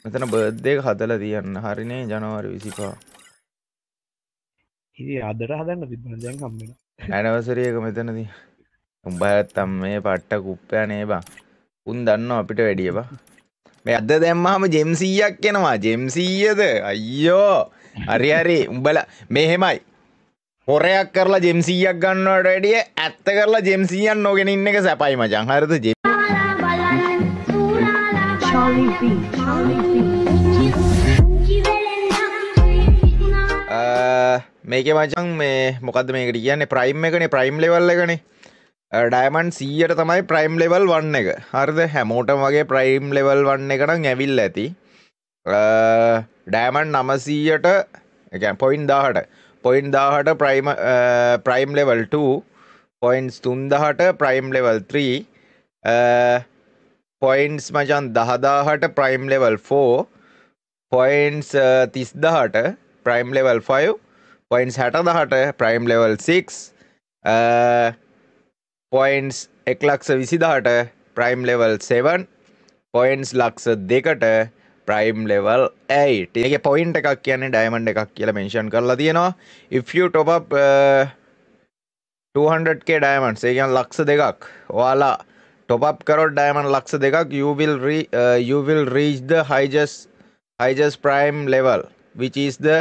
මෙතන බර්ත්ඩේ එක හදලා තියන්න. හරිනේ ජනවාරි 25. ඉතින් අදට හදන්න තිබුණා දැන් හම්බෙනවා. ඇනිවර්සරි එක මෙතනදී. උඹ නැත්තම් මේ පට්ට කුප්පයා නේ බං. උන් දන්නව අපිට වැඩිය බං. මේ අද දැම්මහම ජෙම් 100ක් එනවා. ජෙම් 100ද? අයියෝ. හරි හරි. උඹලා මෙහෙමයි. හොරයක් කරලා ජෙම් 100ක් ගන්නවට වැඩිය ඇත්ත කරලා ජෙම් 100ක් නොගෙන ඉන්න එක සැපයි මචං. හරිද? මේකේ මචං මේ මොකද්ද මේකට කියන්නේ ප්‍රයිම් එකනේ ප්‍රයිම් ලෙවල් එකනේ. ඩයමන්ඩ් 100ට තමයි ප්‍රයිම් ලෙවල් 1 එක. හරිද? හැමෝටම වගේ ප්‍රයිම් ලෙවල් 1 එක නම් ඇවිල්ලා ඇති. ඩයමන්ඩ් 900ට ඒ කියන්නේ point 18. Point 18 prime level 2. Points 3000ට ප්‍රයිම් ලෙවල් 3. පොයින්ට්ස් මචං 10000ට ප්‍රයිම් ලෙවල් 4. පොයින්ට්ස් 30000ට ප්‍රයිම් ලෙවල් 5. පොයින්ට්ස් 60000ට ප්‍රයිම් ලෙවල් 6. පොයින්ට්ස් 1,20,000ට ප්‍රයිම් ලෙවල් 7. පොයින්ට්ස් 2,00,000ට ප්‍රයිම් ලෙවල් 8. ඒකේ පොයින්ට් එකක් කියන්නේ ඩයමන්ඩ් එකක් කියලා මෙන්ෂන් කරලා තියෙනවා. if you top up 200k diamonds ඒ කියන්නේ ලක්ෂ දෙකක් ඔයාලා top up කරොත් diamond ලක්ෂ දෙකක් you will reach the highest prime level which is the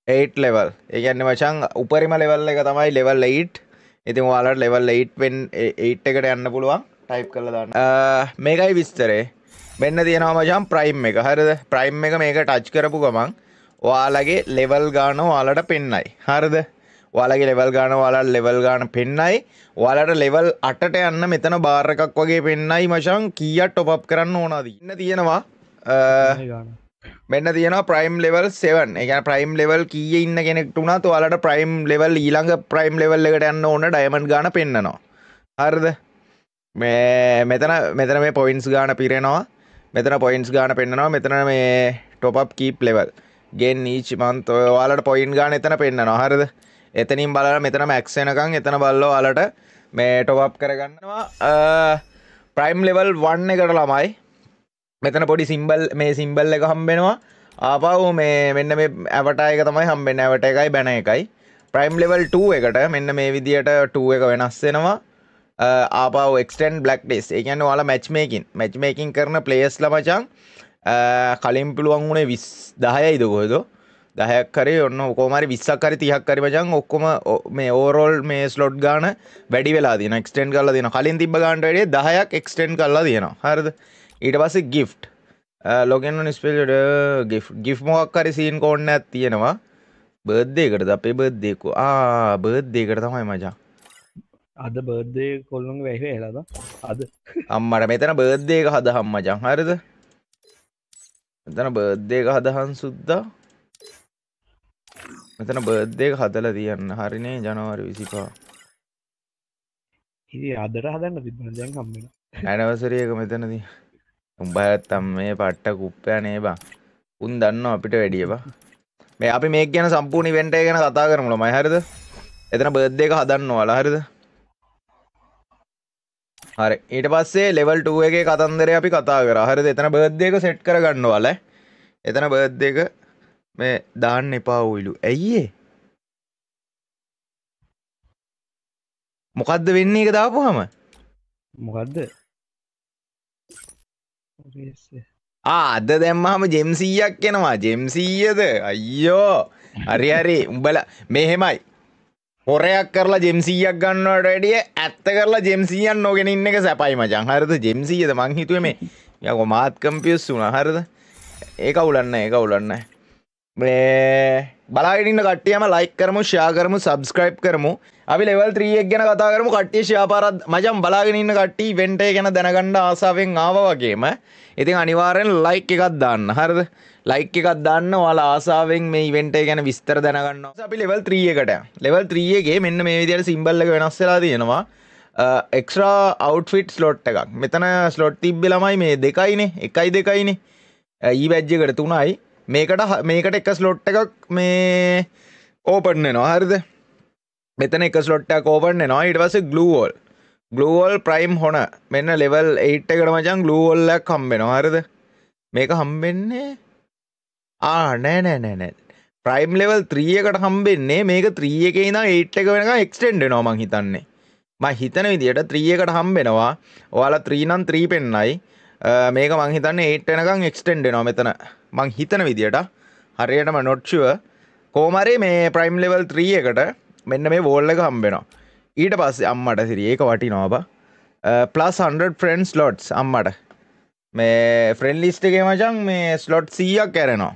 8 level. ඒ කියන්නේ මචං උපරිම level එක තමයි level 8. ඉතින් ඔයාලට level 8 වෙන් 8 එකට යන්න පුළුවන්. type කරලා දාන්න. මේකයි විස්තරේ. මෙන්න තියෙනවා මචං prime එක. හරිද? prime එක මේක touch කරපු ගමන් ඔයාලගේ level ගාන ඔයාලට පෙන්නයි. හරිද? ඔයාලගේ level ගාන ඔයාලට level ගාන පෙන්නයි. ඔයාලට level 8ට යන්න මෙතන bar එකක් වගේ පෙන්නයි මචං කීයක් top up කරන්න ඕනද? ඉන්න තියෙනවා මෙන්න තියෙනවා prime level 7. ඒ කියන්නේ prime level කීයේ ඉන්න කෙනෙක්ට උනත් ඔයාලට prime level ඊළඟ prime level එකට යන්න ඕන diamond ගාන පෙන්නනවා. හරිද? මෙතන මේ points ගාන පිරෙනවා. මෙතන points ගාන පෙන්නනවා. මෙතන මේ top up keep level gain each month ඔයාලට point ගාන එතන පෙන්නනවා. හරිද? එතනින් බලලා මෙතන max වෙනකන් එතන බලලා ඔයාලට මේ top up කරගන්නවා. prime level 1 එකට ළමයි මෙතන පොඩි සිම්බල් මේ සිම්බල් එක හම්බෙනවා. ආපහු මේ මෙන්න මේ avatar එක තමයි හම්බෙන්නේ. avatar එකයි banner එකයි. prime level 2 එකට මෙන්න මේ විදියට 2 එක වෙනස් වෙනවා. ආපහු extend black days. ඒ කියන්නේ ඔයාලා match making කරන players ලා මචං කලින් පුළුවන් උනේ 10යිද කොහෙද 10ක් හරි ඔන්න කොහොම හරි 20ක් හරි 30ක් හරි මචං ඔක්කොම මේ overall මේ slot ගාන වැඩි වෙලා තියෙනවා. extend කරලා තියෙනවා. කලින් තිබ්බ ගානට වැඩිය 10ක් extend කරලා තියෙනවා. හරිද? ඊට පස්සේ gift login on spell gift මොකක් හරි scene code එකක් තියෙනවා. birthday එකටද අපේ birthday එක. birthday එකට තමයි මචං. අද බර්ත්ඩේ කොල්ලොන්ගේ වැහි වෙලාද? අද අම්මට මෙතන birthday එක හදහම් මචං. හරිද? මෙතන birthday එක හදහන් සුද්දා. මෙතන birthday එක හදලා තියන්න. හරිනේ ජනවාරි 25. ඉතින් අදට හදන්න තිබුණා දැන් හම්බෙනවා. ඇනිවර්සරි එක මෙතනදී. උඹ නැත්තම් මේ පට්ට කුප්පයා නේ බං. උන් දන්නව අපිට වැඩිය බං. මේ අපි මේක ගැන සම්පූර්ණ ඉවෙන්ට් එක ගැන කතා කරමු ළමයි. හරිද? එතන birthday එක හදන්න ඕලා. හරිද? හරි. ඊට පස්සේ level 2 එකේ කතන්දරේ අපි කතා කරා. හරිද? එතන birthday එක set කරගන්න ඕලා. එතන birthday එක මේ දාන්න එපා උයිලු. ඇයි ඒ? මොකද්ද වෙන්නේ ඒක දාපුවාම? මොකද්ද? අද දැම්මහම ජෙම් 100ක් එනවා. ජෙම් 100ද? අයියෝ. හරි හරි. උඹලා මෙහෙමයි. හොරයක් කරලා ජෙම් 100ක් ගන්නවට වැඩිය ඇත්ත කරලා ජෙම් 100ක් නොගෙන ඉන්න එක සැපයි මචං. හරිද? ජෙම් 100ද මං හිතුවේ මේ යකෝ මාත් කන්ෆියුස් වුණා. හරිද? ඒක උලන්නේ නැහැ. ඒක උලන්නේ නැහැ. මේ බලාගෙන ඉන්න කට්ටියම like කරමු, share කරමු, subscribe කරමු. අපි level 3 එක ගැන කතා කරමු. කට්ටිය share පාරක් මචං බලාගෙන ඉන්න කට්ටිය event එක ගැන දැනගන්න ආසාවෙන් ආවා වගේම. ඉතින් අනිවාර්යෙන් like එකක් දාන්න. හරිද? like එකක් දාන්න. ඔයාලා ආසාවෙන් මේ event එක ගැන විස්තර දැනගන්න. අපි level 3 එකට යමු. level 3 එකේ මෙන්න මේ විදිහට symbol එක වෙනස් වෙලා තියෙනවා. extra outfit slot එකක්. මෙතන slot තිබ්බේ ළමයි මේ දෙකයිනේ. 1යි 2යිනේ. e badge එකට 3යි. මේකට එක ස්ලොට් එකක් මේ ඕපන් වෙනවා. හරිද? මෙතන එක ස්ලොට් එකක් ඕපන් වෙනවා. ඊට පස්සේ glue wall prime හොන මෙන්න level 8 එකට මචං glue wall එකක් හම්බ වෙනවා. හරිද? මේක හම්බෙන්නේ නෑ ප්‍රයිම් ලෙවල් 3 එකට හම්බෙන්නේ මේක 3 එකේ ඉඳන් 8 එක වෙනකන් එක්ස්ටෙන්ඩ් වෙනවා මං හිතන්නේ. මං හිතන විදියට 3 එකට හම්බෙනවා. ඔයාලා 3 නම් 3 පෙන්නයි. මේක මං හිතන්නේ 8 වෙනකන් එක්ස්ටෙන්ඩ් වෙනවා මෙතන. මං හිතන විදියට හරියටම not sure. කොහොම හරි මේ ප්‍රයිම් ලෙවල් 3 එකට මෙන්න මේ වෝල් එක හම්බෙනවා. ඊට පස්සේ අම්මට සිරි ඒක වටිනවා බා. plus 100 friend slots අම්මට. මේ ෆ්‍රෙන්ඩ් ලිස්ට් එකේ මචං මේ ස්ලොට් 100ක් ඇරෙනවා.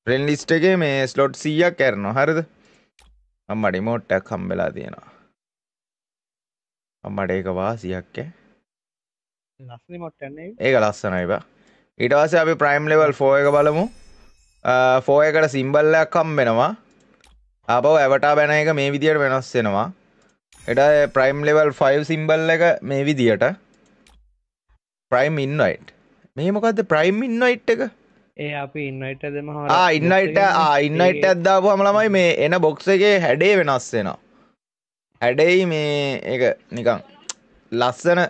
ෆ්‍රෙන්ඩ් ලිස්ට් එකේ මේ ස්ලොට් 100ක් ඇරෙනවා. හරිද? අම්මට රිමෝට් එකක් හම්බෙලා තියෙනවා. අම්මට ඒක වාසියක් ඈ. ලස්සන මොට් යන්නේ. ඒක ලස්සනයි බා. ඊට පස්සේ අපි ප්‍රයිම් ලෙවල් 4 එක බලමු. 4 එකට සිම්බල් එකක් හම්බෙනවා. ආපහු ඇවටා බැන එක මේ විදියට වෙනස් වෙනවා. ඊට ප්‍රයිම් ලෙවල් 5 සිම්බල් එක මේ විදියට. Prime invite. මේ මොකද්ද ප්‍රයිම් ඉන්වයිට් එක? ඒ අපි ඉන්වයිට් එක දෙම ඉන්වයිට් ඉන්වයිට් එකක් දාපුවම ළමයි මේ එන බොක්ස් එකේ හැඩේ වෙනස් වෙනවා. හැඩෙයි මේ ඒක නිකන් ලස්සන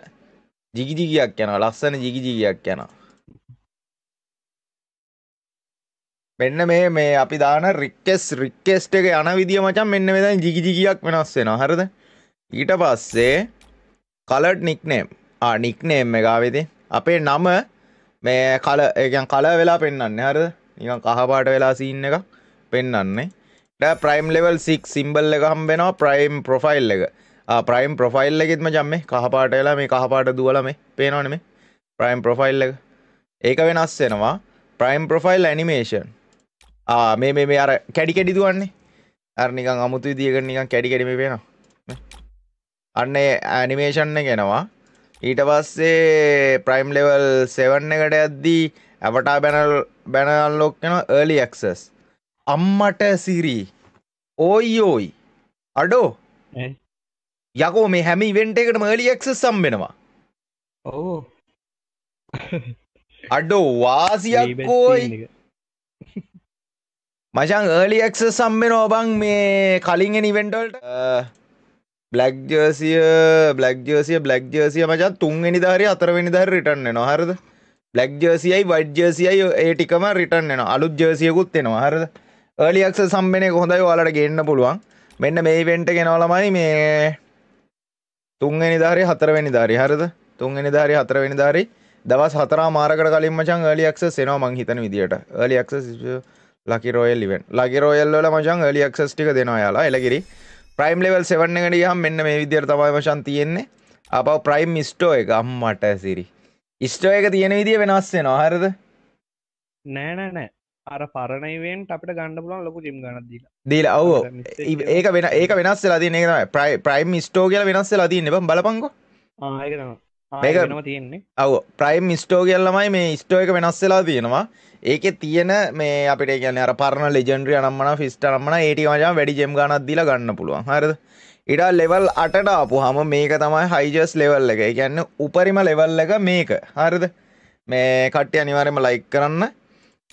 ජිගි ජිගියක් යනවා. ලස්සන ජිගි ජිගියක් යනවා. මෙන්න මේ අපි දාන රික්වෙස්ට් එක යන විදිය මචං මෙන්න මෙතන ජිගි ජිගියක් වෙනස් වෙනවා. හරිද? ඊට පස්සේ colored nickname. නික්නේම් එක ආවේදී අපේ නම මේ කල වෙලා පෙන්වන්නේ. හරිද? නිකන් කහ පාට වෙලා සීන් එකක් පෙන්වන්නේ. ඊට ප්‍රයිම් ලෙවල් 6 සිම්බල් එක හම්බ වෙනවා. ප්‍රයිම් ප්‍රොෆයිල් එක. ප්‍රයිම් ප්‍රොෆයිල් එකෙත් මචං මේ කහ පාට වෙලා මේ කහ පාට දුවලා මේ පේනවනේ මේ ප්‍රයිම් ප්‍රොෆයිල් එක. ඒක වෙනස් වෙනවා. Prime profile animation. මේ අර කැඩි කැඩි දුවන්නේ. අර නිකන් අමුතු විදියකට නිකන් කැඩි කැඩි මේ පේනවා. අන්න ඒ ඇනිමේෂන් එක එනවා. ඊට පස්සේ ප්‍රයිම් ලෙවල් 7 එකට යද්දී ඇවටා බැනර් අන්ලොක් වෙනවා early access. අම්මට සිරි ඕයි අඩෝ යකෝ මේ හැම ඉවෙන්ට් එකකටම early access හම්බෙනවා. ඔව් අඩෝ වාසියක් ඕයි මචං early access හම්බෙනවා බං මේ කලින් එන ඉවෙන්ට් වලට. බ්ලැක් ජර්සිය මචං 3 වෙනිදා හරි 4 වෙනිදා හරි රිටර්න් වෙනවා. හරිද? බ්ලැක් ජර්සියයි වයිට් ජර්සියයි ඒ ටිකම රිටර්න් වෙනවා. අලුත් ජර්සියකුත් එනවා. හරිද? early access හම්බෙන එක හොඳයි. ඔයාලට ගේන්න පුළුවන්. මෙන්න මේ ඉවෙන්ට් එක එනවා ළමයි මේ 3 වෙනිදා හරි 4 වෙනිදා හරි. හරිද? 3 වෙනිදා හරි 4 වෙනිදා හරි දවස් 4 මාරකට කලින් මචං early access එනවා මං හිතන විදියට. early access lucky royal event. lucky royal වල මචං early access ටික දෙනවා යාලා. එලගිරි ප්‍රයිම් ලෙවල් 7 එකට ගියාම මෙන්න මේ විදියට තමයි මචං තියෙන්නේ. ආපහු ප්‍රයිම් ස්ටෝ එක අම්මට සිරි. ස්ටෝ එක තියෙන විදිය වෙනස් වෙනවා. හරිද? නෑ. අර පරණ ඉවෙන්ට් අපිට ගන්න පුළුවන් ලොකු ජිම් ගණක් දීලා. ඔව්. ඒක වෙනස් වෙලා තියෙන එක තමයි. ප්‍රයිම් ස්ටෝ කියලා වෙනස් වෙලා තියෙන්නේ. බලපන්කෝ. ඒක තමයි. මේක වෙනම තියෙන්නේ. ඔව් ප්‍රයිම් ස්ටෝ කියලා ළමයි මේ ස්ටෝ එක වෙනස් වෙලා තියෙනවා. ඒකේ තියෙන මේ අපිට කියන්නේ අර පරණ ලෙජෙන්ඩරි අනම්මනා ෆිස්ට් අනම්මනා ඒ ටික මචං වැඩි ජෙම් ගානක් දීලා ගන්න පුළුවන්. හරිද? ඊට ලෙවල් 8ට ආපුවාම මේක තමයි හයිජස් ලෙවල් එක. ඒ කියන්නේ උපරිම ලෙවල් එක මේක. හරිද? මේ කට්ටිය අනිවාර්යයෙන්ම ලයික් කරන්න.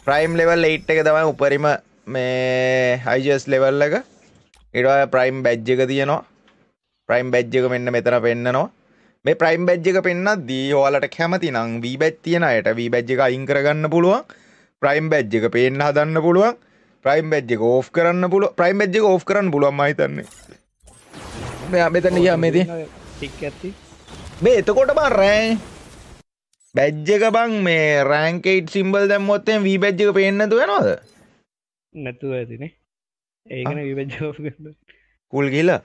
ප්‍රයිම් ලෙවල් 8 එක තමයි උපරිම මේ හයිජස් ලෙවල් එක. ඊට පස්සේ ප්‍රයිම් බැජ් එක තියෙනවා. ප්‍රයිම් බැජ් එක මෙන්න මෙතන පෙන්නනවා. මේ ප්‍රයිම් බැජ් එක පෙන්නද්දී ඔයාලට කැමති නම් V බැජ් තියෙන අයට V බැජ් එක අයින් කරගන්න පුළුවන්. ප්‍රයිම් බැජ් එක පේන්න හදන්න පුළුවන්. ප්‍රයිම් බැජ් එක ඕෆ් කරන්න පුළුවන්. ප්‍රයිම් බැජ් එක ඕෆ් කරන්න පුළුවන් මම හිතන්නේ. මෙයා මෙතන ගියා මේ තියෙන ටික් ඇති. මේ එතකොට බං රෑන් බැජ් එක බං මේ රෑන්ක් 8 සිම්බල් දැම්මොත් එම් V බැජ් එක පේන්නේ නැතුව යනවද? නැතුව ඇතිනේ. ඒකනේ V බැජ් ඕෆ් කරන්න. කූල් ගිහලා.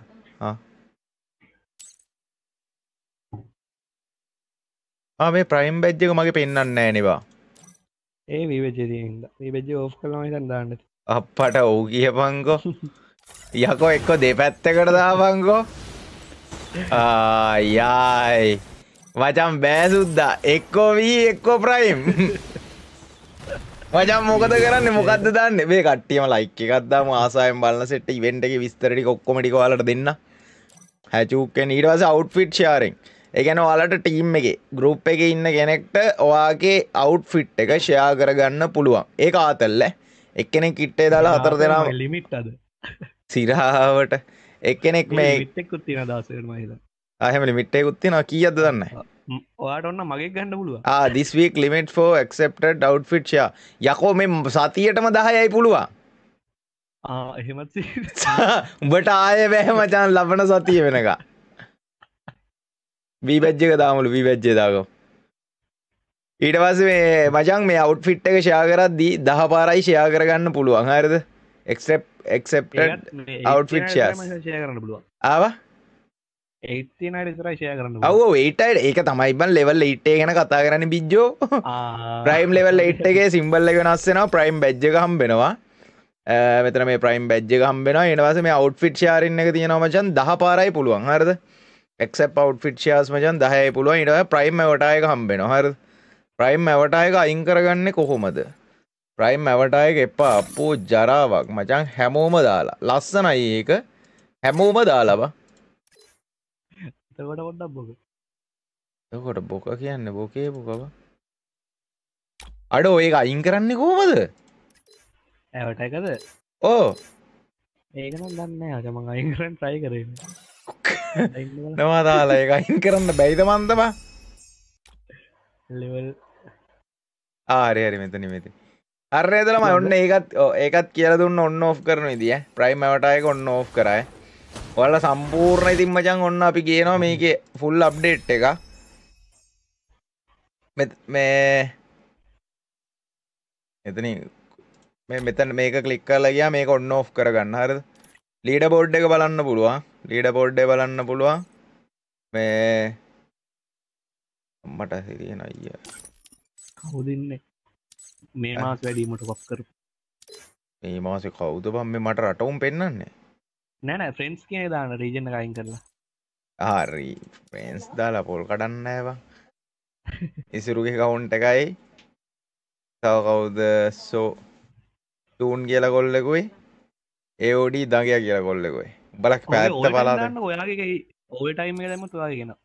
මේ ප්‍රයිම් බැජ් එක මගේ පෙන්වන්නේ නැහැ නේ බා. ඒ V බැජ් එකේ තියෙන හින්දා. V බැජ් එක ඕෆ් කළාම හිතන් දාන්න. අප්පට ඔව් කියපන්කෝ. යකෝ එක්ක දෙපැත්තකට දාපන්කෝ. ආයයි මචං බෑ සුද්දා එක්කෝ V එක්කෝ ප්‍රයිම්. මචං මොකද කරන්නේ? මොකද්ද දාන්නේ? මේ කට්ටියම ලයික් එකක් දාමු ආසාවෙන් බලන සෙට් ඉවෙන්ට් එකේ විස්තර ටික ඔක්කොම ටික ඔයාලට දෙන්න. හැචුක් කෙන ඊට පස්සේ අවුට්ෆිට් ෂෙයාරින්. ඒ කියන්නේ ඔයාලට ටීම් එකේ ගෲප් එකේ ඉන්න කෙනෙක්ට ඔයාගේ අවුට්ෆිට් එක ෂෙයා කරගන්න පුළුවන්. ඒක ආතල්ල. එක්කෙනෙක් කිට්ටේ දාලා හතර දෙනාම ලිමිට් අද. සිරාවට එක්කෙනෙක් මේ ලිමිට් එකකුත් තියෙන 16 මම හිතන්නේ. එහෙම ලිමිට් එකකුත් තියෙනවා. කීයක්ද දන්නේ නැහැ. ඔයාට ඔන්න මගේ ගන්න පුළුව this week limit for accepted outfit share යකෝ මේ සතියටම 10යි පුළුවන් එහෙමත් උඹට ආයෙ බෑ මචං ලබන සතිය වෙනකම් වී බැජ් එක දාමුලු වී බැජ් එක දාගමු ඊට පස්සේ මේ මචං මේ outfit එක share කරද්දී 10 පාරයි share කරගන්න පුළුවන් හරිද accepted outfit shares කරන්න පුළුවන් ආවා 89 විතරයි ෂෙයා කරන්න ඔව් 8යි ඒක තමයි බන් level 8 එක ගැන කතා කරන්නේ බිජ්ජෝ prime level 8 එකේ symbol එක වෙනස් වෙනවා prime badge එක හම්බ වෙනවා මෙතන මේ prime badge එක හම්බ වෙනවා ඊට පස්සේ මේ outfit sharing එක තියෙනවා මචං 10 පාරයි පුළුවන් හරිද accept outfit shares මචං 10යි පුළුවන් ඊට පස්සේ prime avatar එක හම්බ වෙනවා හරිද prime avatar එක අයින් කරගන්නේ කොහොමද prime avatar එක එපා අපෝ ජරාවක් මචං හැමෝම දාලා ලස්සනයි ඒක හැමෝම දාලා බා එතකොට පොඩ්ඩක් බොක එතකොට බොක කියන්නේ බොකේ බොකව අඩෝ ඒක අයින් කරන්නේ කොහමද ඇවට එකද ඕ ඒක නම් දන්නේ නැහැ අද මම අයින් කරන්න try කරේ නම දාලා ඒක අයින් කරන්න බැයිද මන්ද බා level හරි හරි මෙතන හරි නේද ළමයි ඔන්න ඒකත් කියලා දුන්න ඔන්න ඔෆ් කරන විදිය ප්‍රයිම් avatar එක ඔන්න ඔෆ් කරාය ඔයාලා සම්පූර්ණ ඉතින් මචං ඔන්න අපි කියනවා මේකේ ෆුල් අප්ඩේට් එක මේ මෙතන මේක ක්ලික් කරලා ගියා මේක ඔන්න ඔෆ් කරගන්න හරිද ලීඩර් බෝඩ් එක බලන්න පුළුවන් ලීඩර් බෝඩ් එක බලන්න පුළුවන් මේ මට හිතෙන අයියා කවුද ඉන්නේ මේ මාස වැඩිමට කොප් කරපු මේ මාසේ කවුද බම් මේ මට රටවුම් පෙන්වන්නේ නෑ නෑ ෆ්‍රෙන්ඩ්ස් කියන දාන්න රීජන් එක අයින් කරලා හරි ෆ්‍රෙන්ඩ්ස් දාලා පොල් කඩන්න නෑ බං ඉසුරුගේ කවුන්ට් එකයි තව කවුද සෝ ටූන් කියලා කොල්ලෙකුයි AOD දඟයා කියලා කොල්ලෙකුයි බලක් පැත්ත පලාද ඔයාගේ ඕවර් ටයිම් එක දැම්මත් ඔයාගේ ගෙන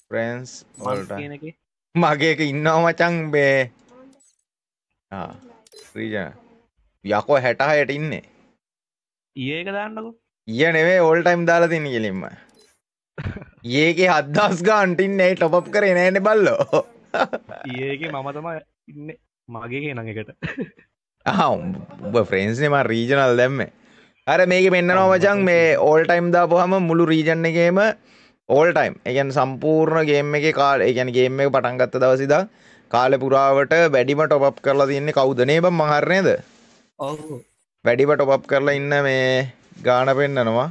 ෆ්‍රෙන්ඩ්ස් වලට කියන එකේ මගේ එක ඉන්නවා මචං මේ රීජන් යකෝ 66ට ඉන්නේ ඒක දාන්නකෝ ඊය නෙවෙයි ඕල් ටයිම් දාලා තින්නේ කෙලින්ම ඊයේගේ 7000 ගානට ඉන්නේ টොප් අප් කරේ නෑනේ බල්ලෝ ඊයේගේ මම තමයි ඉන්නේ මගේ කෙනන් එකට උඹ ෆ්‍රෙන්ඩ්ස් නේ මම රීජනල් දැම්මේ අර මේකේ පෙන්නනවා මචං මේ ඕල් ටයිම් දාපුවාම මුළු රීජන් එකේම ඕල් ටයිම් ඒ කියන්නේ සම්පූර්ණ ගේම් එකේ කාලේ ඒ කියන්නේ ගේම් එක පටන් ගත්ත දවස් ඉඳන් කාලේ පුරාවට වැඩිම টොප් අප් කරලා තින්නේ කවුද නේ බං මං හරි නේද ඔව් වැඩිම টොප් අප් කරලා ඉන්න මේ ගාන පෙන්නනවා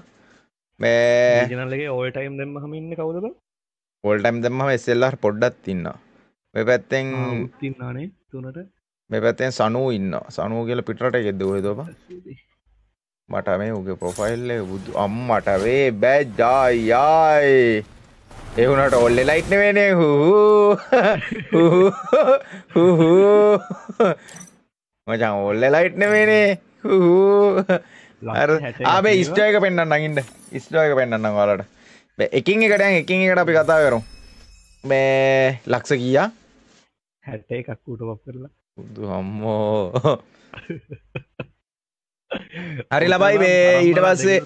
මේ රීජනල් එකේ ඕල් ටයිම් දැම්මම ඉන්නේ කවුද බං ඕල් ටයිම් දැම්මම SLR පොඩ්ඩක් ඉන්නවා මේ පැත්තෙන් ඉන්නානේ තුනට මේ පැත්තෙන් සනූ ඉන්නවා සනූ කියලා පිටරට එකෙක්ද ඔයද බං මට මේ උගේ ප්‍රොෆයිල් එක බුදු අම්මට වේ බැජ් ආයි ඒ වුණාට ඔල්ලේ ලයිට් නෙවෙයිනේ මචං ඔල්ලේ ලයිට් නෙවෙයිනේ අර ආබේ ඉස්ටෝ එක පෙන්නන්නම් ඉන්න ඉස්ටෝ එක පෙන්නන්නම් ඔයාලට එකින් එකට දැන් එකින් එකට අපි කතා කරමු මේ ලක්ෂ කීයා 61ක් උට පොප් කරලා බුදු අම්මෝ හරි ලබයි මේ ඊට පස්සේ